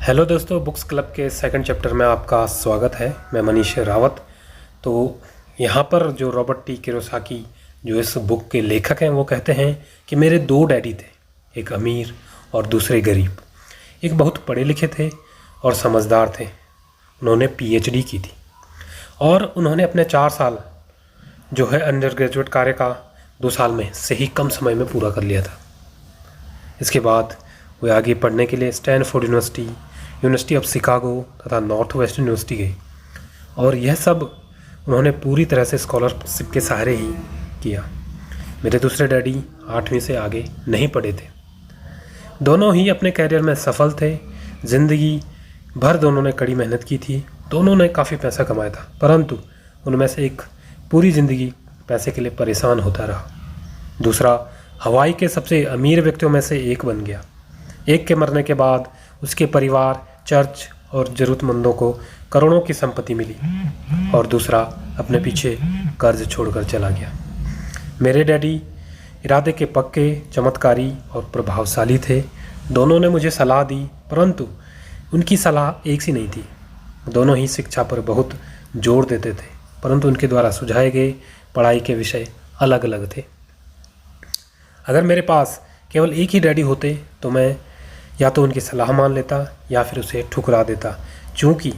Hello दोस्तों, books club के second chapter में आपका स्वागत है। मैं मनीष रावत। तो यहाँ पर जो रॉबर्ट टी कियोसाकी जो इस बुक के लेखक हैं वो कहते हैं कि मेरे दो डैडी थे, एक अमीर और दूसरे गरीब। एक बहुत पढ़े लिखे थे और समझदार थे। उन्होंने पीएचडी की थी और उन्होंने अपने 4 साल जो है अंडर ग्रेजुएट कार्य का 2 साल में से ही कम समय में पूरा कर लिया था। इसके बाद वे आगे पढ़ने के लिए Stanford university, university of Chicago तथा नॉर्थ वेस्ट यूनिवर्सिटी गए और यह सब उन्होंने पूरी तरह से स्कॉलरशिप के सहारे ही किया। मेरे दूसरे डैडी 8वीं से आगे नहीं पढ़े थे। दोनों ही अपने कैरियर में सफल थे। ज़िंदगी भर दोनों ने कड़ी मेहनत की थी। दोनों ने काफ़ी पैसा कमाया था, परंतु उनमें से एक पूरी ज़िंदगी पैसे के लिए परेशान होता रहा। दूसरा हवाई के सबसे अमीर व्यक्तियों में से एक बन गया। एक के मरने के बाद उसके परिवार, चर्च और ज़रूरतमंदों को करोड़ों की संपत्ति मिली और दूसरा अपने पीछे कर्ज छोड़कर चला गया। मेरे डैडी इरादे के पक्के, चमत्कारी और प्रभावशाली थे। दोनों ने मुझे सलाह दी, परंतु उनकी सलाह एक सी नहीं थी। दोनों ही शिक्षा पर बहुत जोर देते थे, परंतु उनके द्वारा सुझाए गए पढ़ाई के विषय अलग अलग थे। अगर मेरे पास केवल एक ही डैडी होते तो मैं या तो उनकी सलाह मान लेता या फिर उसे ठुकरा देता। चूँकि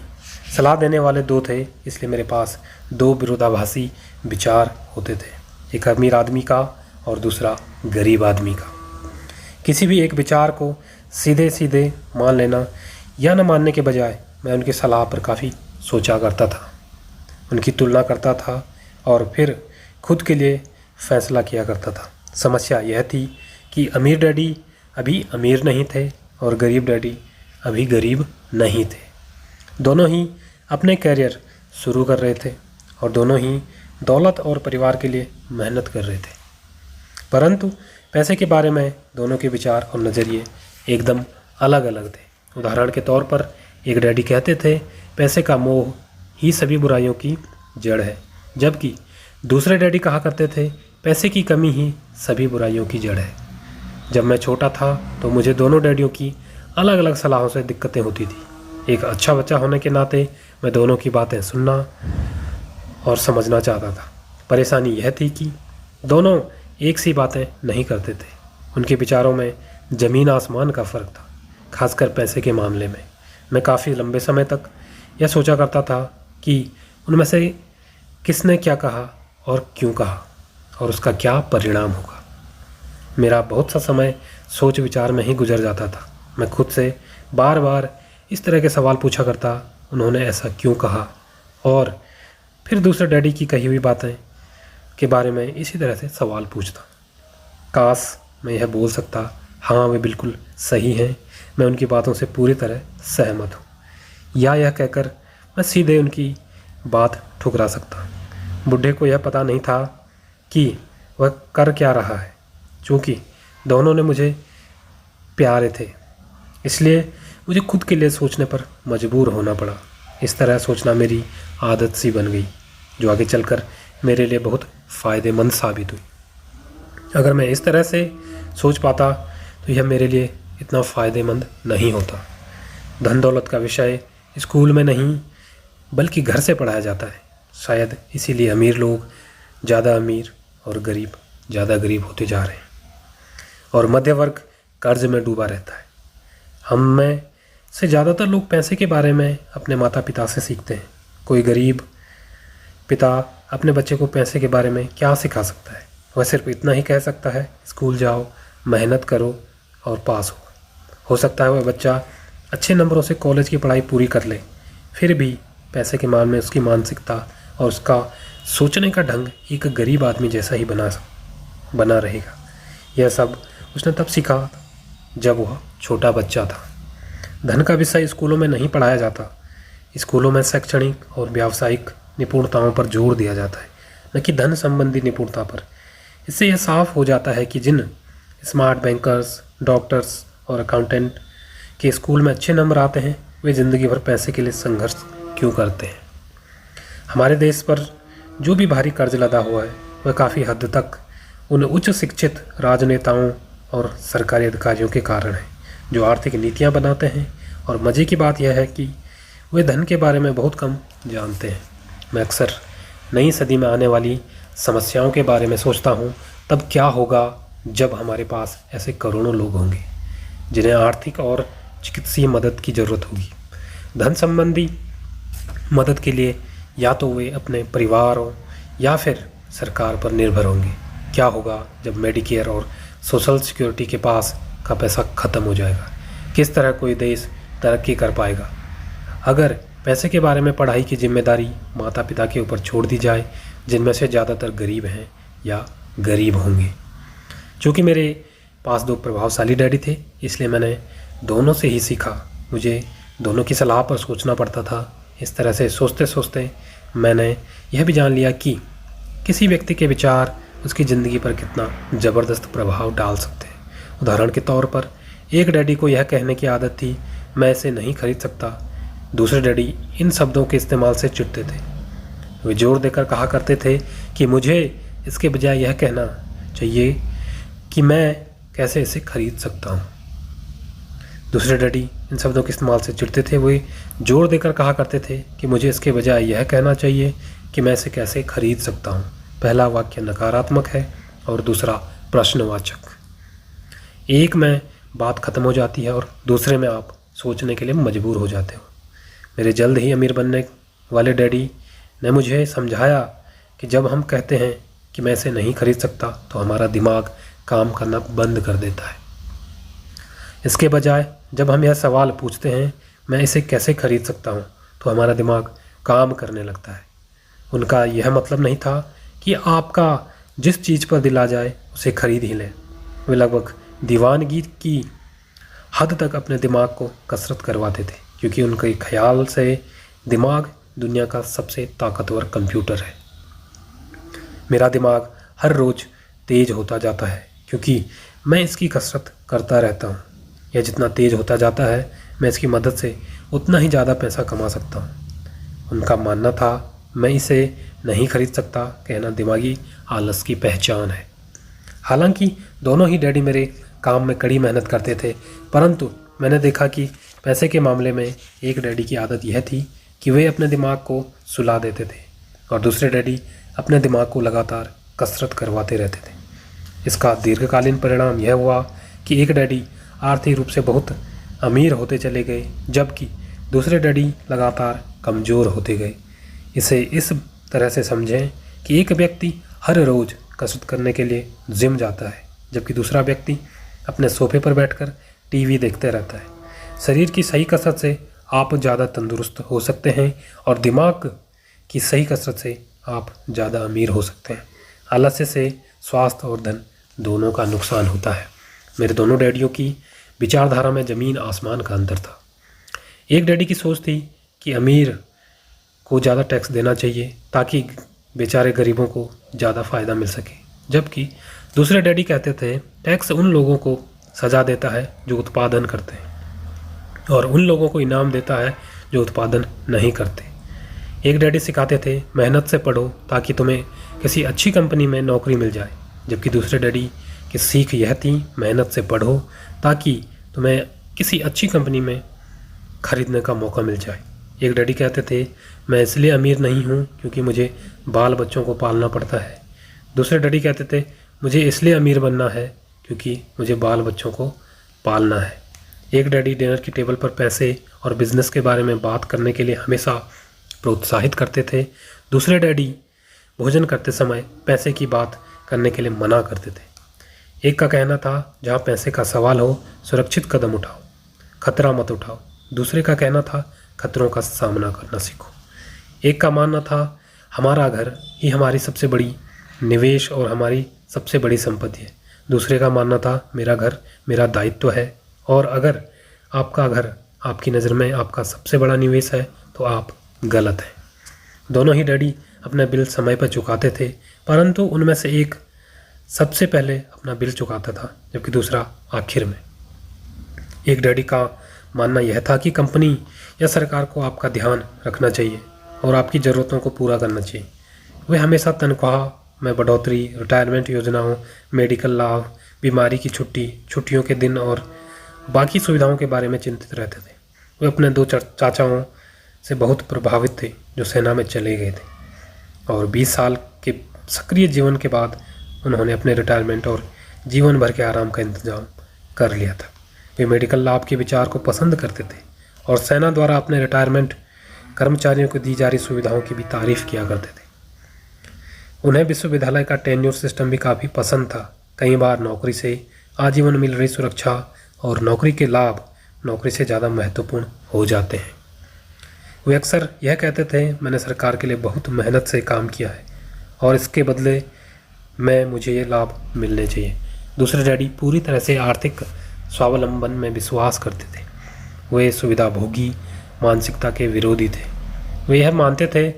सलाह देने वाले दो थे, इसलिए मेरे पास 2 विरोधाभासी विचार होते थे, एक अमीर आदमी का और दूसरा गरीब आदमी का। किसी भी एक विचार को सीधे सीधे मान लेना या न मानने के बजाय मैं उनकी सलाह पर काफ़ी सोचा करता था, उनकी तुलना करता था और फिर खुद के लिए फैसला किया करता था। समस्या यह थी कि अमीर डैडी अभी अमीर नहीं थे और गरीब डैडी अभी गरीब नहीं थे। दोनों ही अपने कैरियर शुरू कर रहे थे और दोनों ही दौलत और परिवार के लिए मेहनत कर रहे थे, परंतु पैसे के बारे में दोनों के विचार और नज़रिए एकदम अलग अलग थे। उदाहरण के तौर पर एक डैडी कहते थे पैसे का मोह ही सभी बुराइयों की जड़ है, जबकि दूसरे डैडी कहा करते थे पैसे की कमी ही सभी बुराइयों की जड़ है। जब मैं छोटा था तो मुझे दोनों डैडियों की अलग अलग सलाहों से दिक्कतें होती थी। एक अच्छा बच्चा होने के नाते मैं दोनों की बातें सुनना और समझना चाहता था। परेशानी यह थी कि दोनों एक सी बातें नहीं करते थे। उनके विचारों में ज़मीन आसमान का फ़र्क था, खासकर पैसे के मामले में। मैं काफ़ी लंबे समय तक यह सोचा करता था कि उनमें से किसने क्या कहा और क्यों कहा और उसका क्या परिणाम होगा। मेरा बहुत सा समय सोच विचार में ही गुजर जाता था। मैं खुद से बार बार इस तरह के सवाल पूछा करता, उन्होंने ऐसा क्यों कहा, और फिर दूसरे डैडी की कही हुई बातें के बारे में इसी तरह से सवाल पूछता। काश मैं यह बोल सकता, हाँ वे बिल्कुल सही हैं, मैं उनकी बातों से पूरी तरह सहमत हूँ, या यह कहकर मैं सीधे उनकी बात ठुकरा सकता। बुढ़े को यह पता नहीं था कि वह कर क्या रहा है। चूँकि दोनों ने मुझे प्यारे थे, इसलिए मुझे खुद के लिए सोचने पर मजबूर होना पड़ा। इस तरह सोचना मेरी आदत सी बन गई, जो आगे चलकर मेरे लिए बहुत फ़ायदेमंद साबित हुई। अगर मैं इस तरह से सोच पाता तो यह मेरे लिए इतना फ़ायदेमंद नहीं होता। धन दौलत का विषय स्कूल में नहीं बल्कि घर से पढ़ाया जाता है। शायद इसीलिए अमीर लोग ज़्यादा अमीर और गरीब ज़्यादा गरीब होते जा रहे हैं और मध्य वर्ग कर्ज में डूबा रहता है। हम में से ज़्यादातर लोग पैसे के बारे में अपने माता पिता से सीखते हैं। कोई गरीब पिता अपने बच्चे को पैसे के बारे में क्या सिखा सकता है? वह सिर्फ इतना ही कह सकता है, स्कूल जाओ, मेहनत करो और पास हो सकता है वह बच्चा अच्छे नंबरों से कॉलेज की पढ़ाई पूरी कर ले, फिर भी पैसे के मान में उसकी मानसिकता और उसका सोचने का ढंग एक गरीब आदमी जैसा ही बना रहेगा। यह सब उसने तब सीखा जब वह छोटा बच्चा था। धन का विषय स्कूलों में नहीं पढ़ाया जाता। स्कूलों में शैक्षणिक और व्यावसायिक निपुणताओं पर जोर दिया जाता है, न कि धन संबंधी निपुणता पर। इससे यह साफ हो जाता है कि जिन स्मार्ट बैंकर्स, डॉक्टर्स और अकाउंटेंट के स्कूल में अच्छे नंबर आते हैं, वे ज़िंदगी भर पैसे के लिए संघर्ष क्यों करते हैं। हमारे देश पर जो भी भारी कर्ज लदा हुआ है वह काफ़ी हद तक उन उच्च शिक्षित राजनेताओं और सरकारी अधिकारियों के कारण है जो आर्थिक नीतियां बनाते हैं और मज़े की बात यह है कि वे धन के बारे में बहुत कम जानते हैं। मैं अक्सर नई सदी में आने वाली समस्याओं के बारे में सोचता हूँ, तब क्या होगा जब हमारे पास ऐसे करोड़ों लोग होंगे जिन्हें आर्थिक और चिकित्सीय मदद की ज़रूरत होगी। धन संबंधी मदद के लिए या तो वे अपने परिवारों या फिर सरकार पर निर्भर होंगे। क्या होगा जब मेडिकेयर और सोशल सिक्योरिटी के पास का पैसा ख़त्म हो जाएगा? किस तरह कोई देश तरक्की कर पाएगा? अगर पैसे के बारे में पढ़ाई की जिम्मेदारी माता पिता के ऊपर छोड़ दी जाए, जिनमें से ज़्यादातर गरीब हैं या गरीब होंगे। चूँकि मेरे पास दो प्रभावशाली डैडी थे, इसलिए मैंने दोनों से ही सीखा। मुझे दोनों की सलाह पर सोचना पड़ता था। इस तरह से सोचते सोचते मैंने यह भी जान लिया कि किसी व्यक्ति के विचार उसकी ज़िंदगी पर कितना ज़बरदस्त प्रभाव डाल सकते हैं। उदाहरण के तौर पर एक डैडी को यह कहने की आदत थी, मैं इसे नहीं खरीद सकता। दूसरे डैडी इन शब्दों के इस्तेमाल से चिढ़ते थे। वे जोर देकर कहा करते थे कि मुझे इसके बजाय यह कहना चाहिए कि मैं कैसे इसे खरीद सकता हूँ। दूसरे डैडी इन शब्दों के इस्तेमाल से चिढ़ते थे। वे जोर देकर कहा करते थे कि मुझे इसके बजाय यह कहना चाहिए कि मैं इसे कैसे खरीद सकता हूँ। पहला वाक्य नकारात्मक है और दूसरा प्रश्नवाचक। एक में बात खत्म हो जाती है और दूसरे में आप सोचने के लिए मजबूर हो जाते हो। मेरे जल्द ही अमीर बनने वाले डैडी ने मुझे समझाया कि जब हम कहते हैं कि मैं इसे नहीं खरीद सकता तो हमारा दिमाग काम करना बंद कर देता है। इसके बजाय जब हम यह सवाल पूछते हैं, मैं इसे कैसे खरीद सकता हूँ, तो हमारा दिमाग काम करने लगता है। उनका यह मतलब नहीं था कि आपका जिस चीज़ पर दिल आ जाए उसे खरीद ही लें। वे लगभग दीवानगी की हद तक अपने दिमाग को कसरत करवाते थे, क्योंकि उनके ख्याल से दिमाग दुनिया का सबसे ताकतवर कंप्यूटर है। मेरा दिमाग हर रोज़ तेज़ होता जाता है क्योंकि मैं इसकी कसरत करता रहता हूँ। यह जितना तेज़ होता जाता है, मैं इसकी मदद से उतना ही ज़्यादा पैसा कमा सकता हूँ। उनका मानना था मैं इसे नहीं खरीद सकता कहना दिमागी आलस की पहचान है। हालांकि दोनों ही डैडी मेरे काम में कड़ी मेहनत करते थे, परंतु मैंने देखा कि पैसे के मामले में एक डैडी की आदत यह थी कि वे अपने दिमाग को सुला देते थे और दूसरे डैडी अपने दिमाग को लगातार कसरत करवाते रहते थे। इसका दीर्घकालीन परिणाम यह हुआ कि एक डैडी आर्थिक रूप से बहुत अमीर होते चले गए, जबकि दूसरे डैडी लगातार कमज़ोर होते गए। इसे इस तरह से समझें कि एक व्यक्ति हर रोज़ कसरत करने के लिए जिम जाता है, जबकि दूसरा व्यक्ति अपने सोफे पर बैठकर टीवी देखते रहता है। शरीर की सही कसरत से आप ज़्यादा तंदुरुस्त हो सकते हैं और दिमाग की सही कसरत से आप ज़्यादा अमीर हो सकते हैं। आलस्य से स्वास्थ्य और धन दोनों का नुकसान होता है। मेरे दोनों डैडियों की विचारधारा में ज़मीन आसमान का अंतर था। एक डैडी की सोच थी कि अमीर को ज़्यादा टैक्स देना चाहिए ताकि बेचारे गरीबों को ज़्यादा फ़ायदा मिल सके, जबकि दूसरे डैडी कहते थे टैक्स उन लोगों को सज़ा देता है जो उत्पादन करते हैं और उन लोगों को इनाम देता है जो उत्पादन नहीं करते। एक डैडी सिखाते थे मेहनत से पढ़ो ताकि तुम्हें किसी अच्छी कंपनी में नौकरी मिल जाए, जबकि दूसरे डैडी की सीख यह थी मेहनत से पढ़ो ताकि तुम्हें किसी अच्छी कंपनी में खरीदने का मौका मिल जाए। एक डैडी कहते थे मैं इसलिए अमीर नहीं हूँ क्योंकि मुझे बाल बच्चों को पालना पड़ता है। दूसरे डैडी कहते थे मुझे इसलिए अमीर बनना है क्योंकि मुझे बाल बच्चों को पालना है। एक डैडी डिनर की टेबल पर पैसे और बिजनेस के बारे में बात करने के लिए हमेशा प्रोत्साहित करते थे। दूसरे डैडी भोजन करते समय पैसे की बात करने के लिए मना करते थे। एक का कहना था जहाँ पैसे का सवाल हो सुरक्षित कदम उठाओ, खतरा मत उठाओ। दूसरे का कहना था खतरों का सामना करना सीखो। एक का मानना था हमारा घर ही हमारी सबसे बड़ी निवेश और हमारी सबसे बड़ी संपत्ति है। दूसरे का मानना था मेरा घर मेरा दायित्व है और अगर आपका घर आपकी नज़र में आपका सबसे बड़ा निवेश है तो आप गलत हैं। दोनों ही डैडी अपना बिल समय पर चुकाते थे, परंतु उनमें से एक सबसे पहले अपना बिल चुकाता था जबकि दूसरा आखिर में। एक डैडी का मानना यह था कि कंपनी या सरकार को आपका ध्यान रखना चाहिए और आपकी ज़रूरतों को पूरा करना चाहिए। वे हमेशा तनख्वाह में बढ़ोतरी, रिटायरमेंट योजनाओं, मेडिकल लाभ, बीमारी की छुट्टी, छुट्टियों के दिन और बाकी सुविधाओं के बारे में चिंतित रहते थे। वे अपने दो चाचाओं से बहुत प्रभावित थे जो सेना में चले गए थे और 20 साल के सक्रिय जीवन के बाद उन्होंने अपने रिटायरमेंट और जीवन भर के आराम का इंतजाम कर लिया था। वे मेडिकल लाभ के विचार को पसंद करते थे और सेना द्वारा अपने रिटायरमेंट कर्मचारियों को दी जा रही सुविधाओं की भी तारीफ किया करते थे। उन्हें विश्वविद्यालय का टेन्योर सिस्टम भी काफ़ी पसंद था। कई बार नौकरी से आजीवन मिल रही सुरक्षा और नौकरी के लाभ नौकरी से ज़्यादा महत्वपूर्ण हो जाते हैं। वे अक्सर यह कहते थे, मैंने सरकार के लिए बहुत मेहनत से काम किया है और इसके बदले मुझे ये लाभ मिलने चाहिए। दूसरे डैडी पूरी तरह से आर्थिक स्वावलंबन में विश्वास करते थे। वे सुविधाभोगी मानसिकता के विरोधी थे। वे यह मानते थे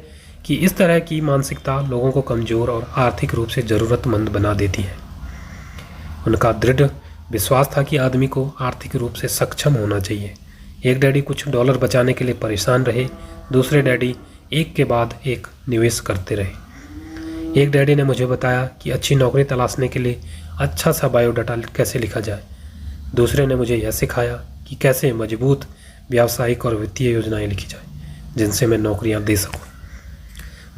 कि इस तरह की मानसिकता लोगों को कमज़ोर और आर्थिक रूप से ज़रूरतमंद बना देती है। उनका दृढ़ विश्वास था कि आदमी को आर्थिक रूप से सक्षम होना चाहिए। एक डैडी कुछ डॉलर बचाने के लिए परेशान रहे, दूसरे डैडी एक के बाद एक निवेश करते रहे। एक डैडी ने मुझे बताया कि अच्छी नौकरी तलाशने के लिए अच्छा सा बायोडाटा कैसे लिखा जाए। दूसरे ने मुझे यह सिखाया कि कैसे मजबूत व्यावसायिक और वित्तीय योजनाएं लिखी जाए जिनसे मैं नौकरियां दे सकूं।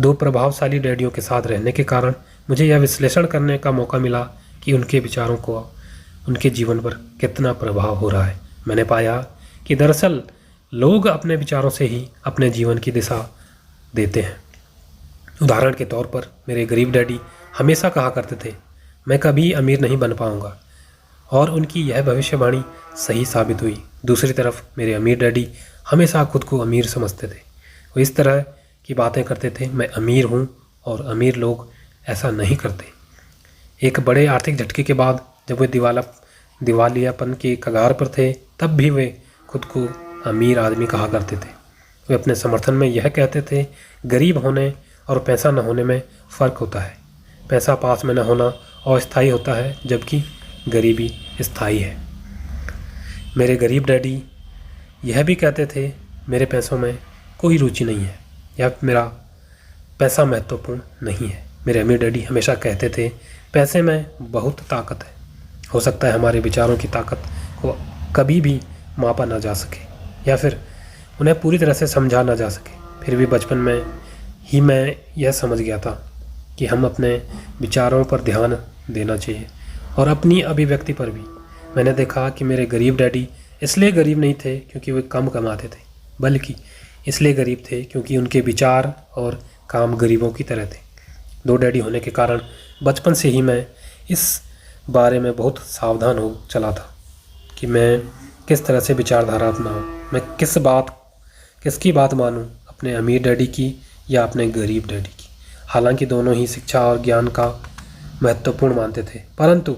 दो प्रभावशाली डैडियों के साथ रहने के कारण मुझे यह विश्लेषण करने का मौका मिला कि उनके विचारों को उनके जीवन पर कितना प्रभाव हो रहा है। मैंने पाया कि दरअसल लोग अपने विचारों से ही अपने जीवन की दिशा देते हैं। उदाहरण के तौर पर मेरे गरीब डैडी हमेशा कहा करते थे, मैं कभी अमीर नहीं बन पाऊंगा, और उनकी यह भविष्यवाणी सही साबित हुई। दूसरी तरफ मेरे अमीर डैडी हमेशा खुद को अमीर समझते थे। वो इस तरह की बातें करते थे, मैं अमीर हूँ और अमीर लोग ऐसा नहीं करते। एक बड़े आर्थिक झटके के बाद जब वे दिवालियापन के कगार पर थे, तब भी वे खुद को अमीर आदमी कहा करते थे। वे अपने समर्थन में यह कहते थे, गरीब होने और पैसा न होने में फ़र्क होता है। पैसा पास में न होना अस्थायी होता है, जबकि गरीबी स्थायी है। मेरे गरीब डैडी यह भी कहते थे, मेरे पैसों में कोई रुचि नहीं है या मेरा पैसा महत्वपूर्ण नहीं है। मेरे अमीर डैडी हमेशा कहते थे, पैसे में बहुत ताकत है। हो सकता है हमारे विचारों की ताकत को कभी भी मापा ना जा सके या फिर उन्हें पूरी तरह से समझा ना जा सके। फिर भी बचपन में ही मैं यह समझ गया था कि हम अपने विचारों पर ध्यान देना चाहिए और अपनी अभिव्यक्ति पर भी। मैंने देखा कि मेरे गरीब डैडी इसलिए गरीब नहीं थे क्योंकि वे कम कमाते थे, बल्कि इसलिए गरीब थे क्योंकि उनके विचार और काम गरीबों की तरह थे। दो डैडी होने के कारण बचपन से ही मैं इस बारे में बहुत सावधान हो चला था कि मैं किस तरह से विचारधारा अपनाऊं, मैं किसकी बात मानूं, अपने अमीर डैडी की या अपने गरीब डैडी की। हालांकि दोनों ही शिक्षा और ज्ञान का महत्वपूर्ण मानते थे, परंतु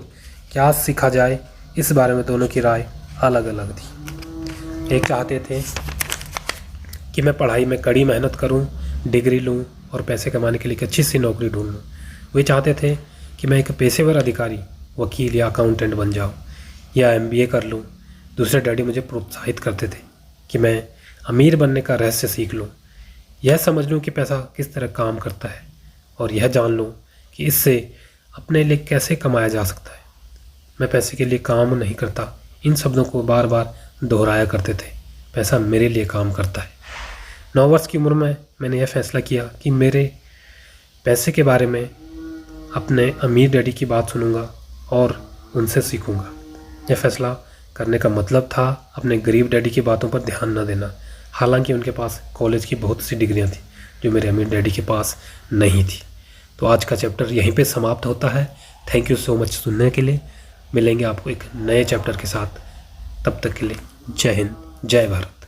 क्या सीखा जाए इस बारे में दोनों की राय अलग अलग थी। एक चाहते थे कि मैं पढ़ाई में कड़ी मेहनत करूं, डिग्री लूं और पैसे कमाने के लिए एक अच्छी सी नौकरी ढूंढ लूं। वे चाहते थे कि मैं एक पेशेवर अधिकारी, वकील या अकाउंटेंट बन जाऊं या MBA कर लूं। दूसरे डैडी मुझे प्रोत्साहित करते थे कि मैं अमीर बनने का रहस्य सीख लूं, यह समझ लूं कि पैसा किस तरह काम करता है और यह जान लूं कि इससे अपने लिए कैसे कमाया जा सकता है। मैं पैसे के लिए काम नहीं करता, इन शब्दों को बार बार दोहराया करते थे। पैसा मेरे लिए काम करता है। 9 वर्ष की उम्र में मैंने यह फैसला किया कि मेरे पैसे के बारे में अपने अमीर डैडी की बात सुनूंगा और उनसे सीखूंगा। यह फैसला करने का मतलब था अपने गरीब डैडी की बातों पर ध्यान न देना। हालांकि उनके पास कॉलेज की बहुत सी डिग्रियां थी जो मेरे अमीर डैडी के पास नहीं थी। तो आज का चैप्टर यहीं पे समाप्त होता है। थैंक यू सो मच सुनने के लिए। मिलेंगे आपको एक नए चैप्टर के साथ। तब तक के लिए जय हिंद, जय भारत।